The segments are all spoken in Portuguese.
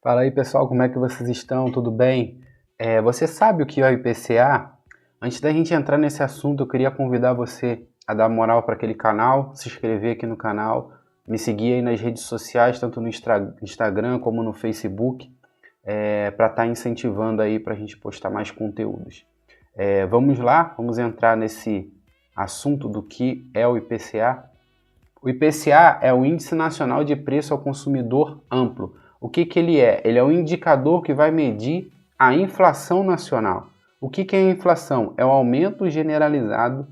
Fala aí, pessoal, como é que vocês estão? Tudo bem? Você sabe o que é o IPCA? Antes da gente entrar nesse assunto, eu queria convidar você a dar moral para aquele canal, se inscrever aqui no canal, me seguir aí nas redes sociais, tanto no Instagram como no Facebook, para estar incentivando aí para a gente postar mais conteúdos. Vamos lá, vamos entrar nesse assunto do que é o IPCA. O IPCA é o Índice Nacional de Preço ao Consumidor Amplo. O que ele é? Ele é um indicador que vai medir a inflação nacional. O que é a inflação? É o aumento generalizado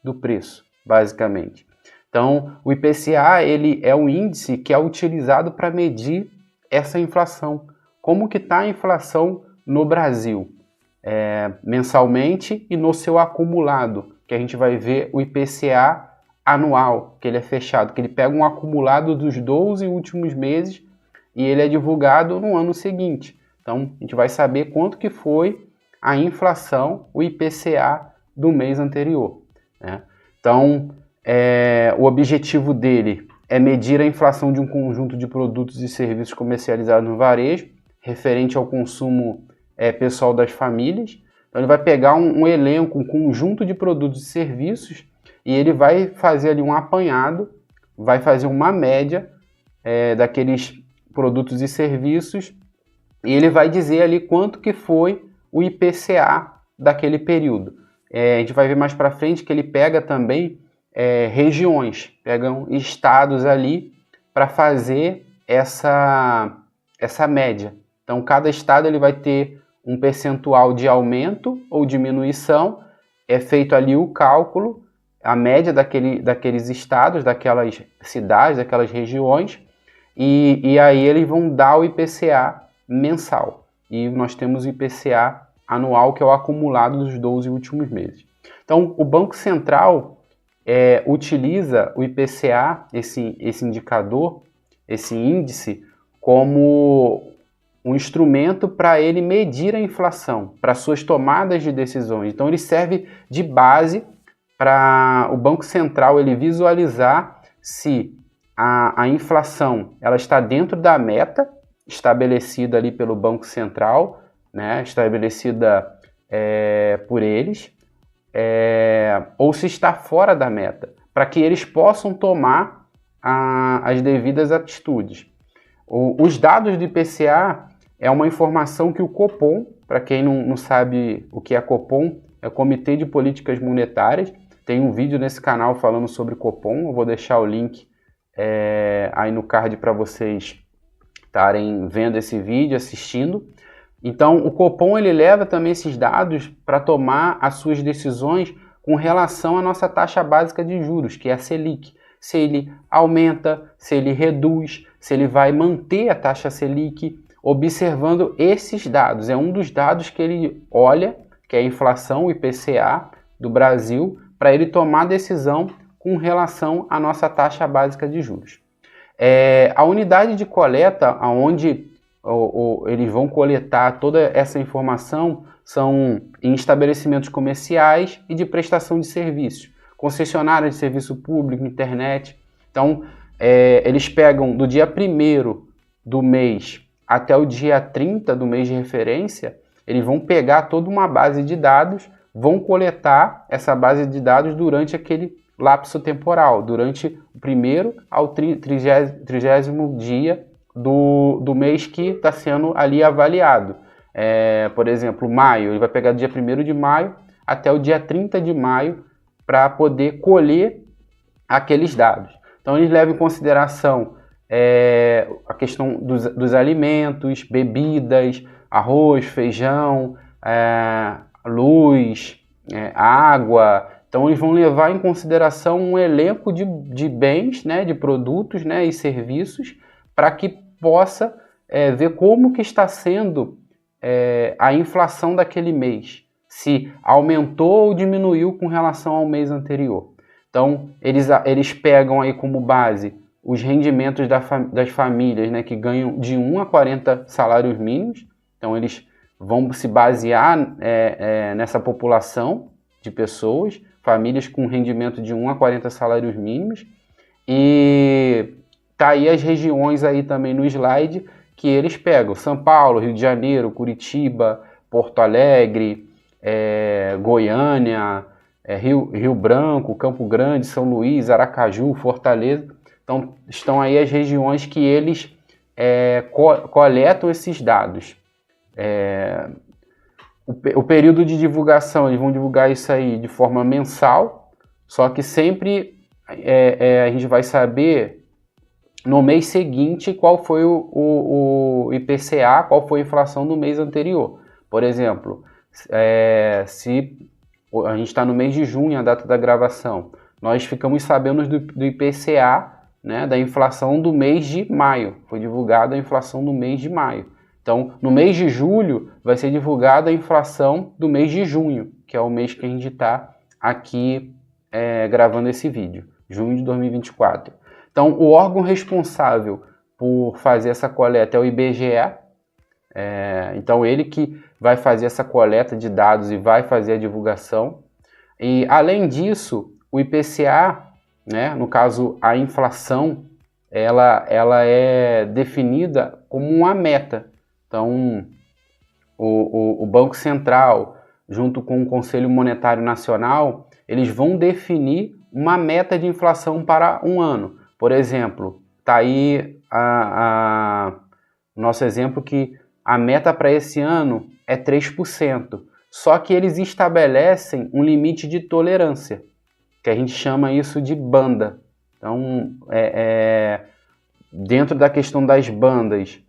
do preço, basicamente. Então, o IPCA ele é um índice que é utilizado para medir essa inflação. Como que está a inflação no Brasil? Mensalmente e no seu acumulado, que a gente vai ver o IPCA anual, que ele é fechado, que ele pega um acumulado dos 12 últimos meses e ele é divulgado no ano seguinte. Então, a gente vai saber quanto que foi a inflação, o IPCA do mês anterior, né? Então, o objetivo dele é medir a inflação de um conjunto de produtos e serviços comercializados no varejo, referente ao consumo pessoal das famílias. Então, ele vai pegar um elenco, um conjunto de produtos e serviços e ele vai fazer ali um apanhado, vai fazer uma média daqueles produtos e serviços, e ele vai dizer ali quanto que foi o IPCA daquele período. A gente vai ver mais para frente que ele pega também regiões, pegam estados ali para fazer essa média. Então, cada estado ele vai ter um percentual de aumento ou diminuição, é feito ali o cálculo, a média daqueles estados, daquelas cidades, daquelas regiões, e aí eles vão dar o IPCA mensal. E nós temos o IPCA anual, que é o acumulado dos 12 últimos meses. Então, o Banco Central utiliza o IPCA, esse indicador, esse índice, como um instrumento para ele medir a inflação, para suas tomadas de decisões. Então, ele serve de base para o Banco Central ele visualizar se a inflação ela está dentro da meta estabelecida ali pelo Banco Central, né, estabelecida por eles, ou se está fora da meta, para que eles possam tomar as devidas atitudes. Os dados do IPCA é uma informação que o Copom, para quem não sabe o que é Copom, é o Comitê de Políticas Monetárias. Tem um vídeo nesse canal falando sobre Copom, eu vou deixar o link aí no card para vocês estarem vendo esse vídeo, assistindo. Então, o Copom ele leva também esses dados para tomar as suas decisões com relação à nossa taxa básica de juros, que é a Selic. Se ele aumenta, se ele reduz, se ele vai manter a taxa Selic, observando esses dados. É um dos dados que ele olha, que é a inflação, o IPCA do Brasil, para ele tomar decisão com relação à nossa taxa básica de juros. A unidade de coleta, onde eles vão coletar toda essa informação, são em estabelecimentos comerciais e de prestação de serviços, concessionárias de serviço público, internet. Então, eles pegam do dia 1º do mês até o dia 30 do mês de referência, eles vão pegar toda uma base de dados, vão coletar essa base de dados durante aquele lapso temporal, durante o 1º ao 30º dia do mês que está sendo ali avaliado. Por exemplo, maio, ele vai pegar do dia 1º de maio até o dia 30 de maio para poder colher aqueles dados. Então, eles levam em consideração a questão dos alimentos, bebidas, arroz, feijão, luz, água. Então, eles vão levar em consideração um elenco de bens, né, de produtos, né, e serviços para que possa ver como que está sendo a inflação daquele mês, se aumentou ou diminuiu com relação ao mês anterior. Então, eles pegam aí como base os rendimentos das famílias, né, que ganham de 1 a 40 salários mínimos. Então, eles vão se basear nessa população de pessoas, famílias com rendimento de 1 a 40 salários mínimos. E tá aí as regiões aí também no slide, que eles pegam. São Paulo, Rio de Janeiro, Curitiba, Porto Alegre, Goiânia, Rio Branco, Campo Grande, São Luís, Aracaju, Fortaleza. Então, estão aí as regiões que eles coletam esses dados. O período de divulgação, eles vão divulgar isso aí de forma mensal, só que sempre a gente vai saber no mês seguinte qual foi o IPCA, qual foi a inflação do mês anterior. Por exemplo, se a gente está no mês de junho, a data da gravação, nós ficamos sabendo do IPCA, né, da inflação do mês de maio. Foi divulgada a inflação do mês de maio. Então, no mês de julho, vai ser divulgada a inflação do mês de junho, que é o mês que a gente está aqui gravando esse vídeo, junho de 2024. Então, o órgão responsável por fazer essa coleta é o IBGE. Então, ele que vai fazer essa coleta de dados e vai fazer a divulgação. E, além disso, o IPCA, né, no caso, a inflação, ela é definida como uma meta. Então, o Banco Central, junto com o Conselho Monetário Nacional, eles vão definir uma meta de inflação para um ano. Por exemplo, está aí o nosso exemplo que a meta para esse ano é 3%. Só que eles estabelecem um limite de tolerância, que a gente chama isso de banda. Então, dentro da questão das bandas,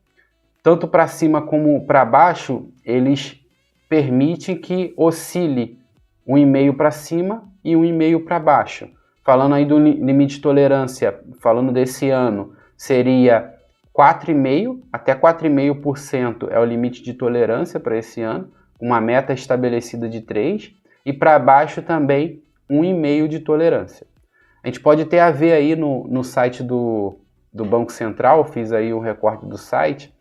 tanto para cima como para baixo, eles permitem que oscile 1,5 para cima e 1,5 para baixo. Falando aí do limite de tolerância, falando desse ano, seria 4,5%, até 4,5% é o limite de tolerância para esse ano, uma meta estabelecida de 3%, e para baixo também 1,5% de tolerância. A gente pode ter a ver aí no site do Banco Central, fiz aí um recorte do site,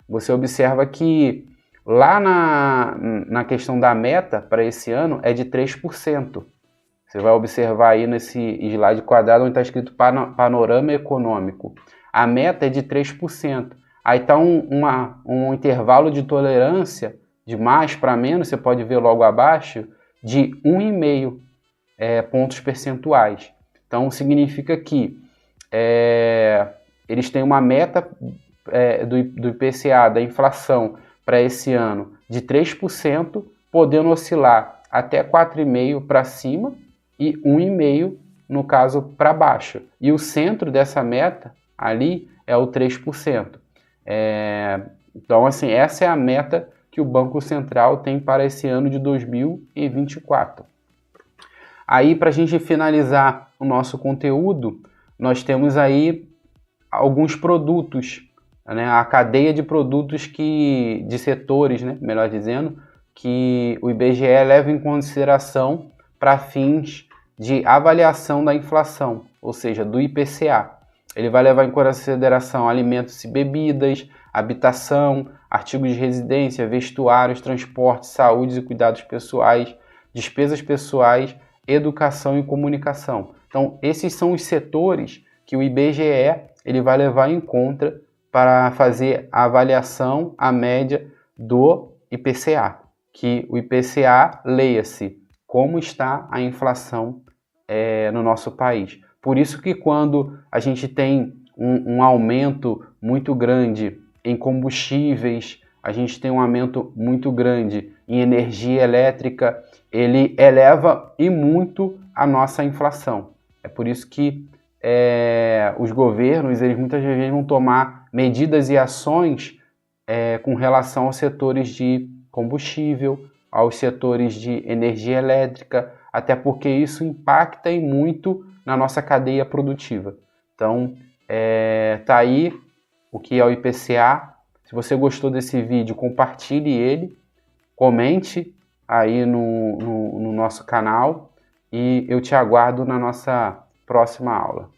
você observa que lá na questão da meta para esse ano é de 3%. Você vai observar aí nesse slide quadrado onde está escrito panorama econômico. A meta é de 3%. Aí está um intervalo de tolerância de mais para menos, você pode ver logo abaixo, de 1,5 pontos percentuais. Então significa que eles têm uma meta do IPCA, da inflação, para esse ano de 3%, podendo oscilar até 4,5% para cima e 1,5% no caso para baixo. E o centro dessa meta ali é o 3%. Então, assim, essa é a meta que o Banco Central tem para esse ano de 2024. Aí, para a gente finalizar o nosso conteúdo, nós temos aí alguns produtos, né, a cadeia de produtos de setores, né, melhor dizendo, que o IBGE leva em consideração para fins de avaliação da inflação, ou seja, do IPCA. Ele vai levar em consideração alimentos e bebidas, habitação, artigos de residência, vestuários, transporte, saúde e cuidados pessoais, despesas pessoais, educação e comunicação. Então, esses são os setores que o IBGE ele vai levar em conta para fazer a avaliação, a média do IPCA, que o IPCA, leia-se, como está a inflação no nosso país. Por isso que quando a gente tem um aumento muito grande em combustíveis, a gente tem um aumento muito grande em energia elétrica, ele eleva e muito a nossa inflação. É por isso que os governos, eles muitas vezes vão tomar medidas e ações com relação aos setores de combustível, aos setores de energia elétrica, até porque isso impacta e muito na nossa cadeia produtiva. Então, tá aí o que é o IPCA. Se você gostou desse vídeo, compartilhe ele, comente aí no nosso canal e eu te aguardo na nossa próxima aula.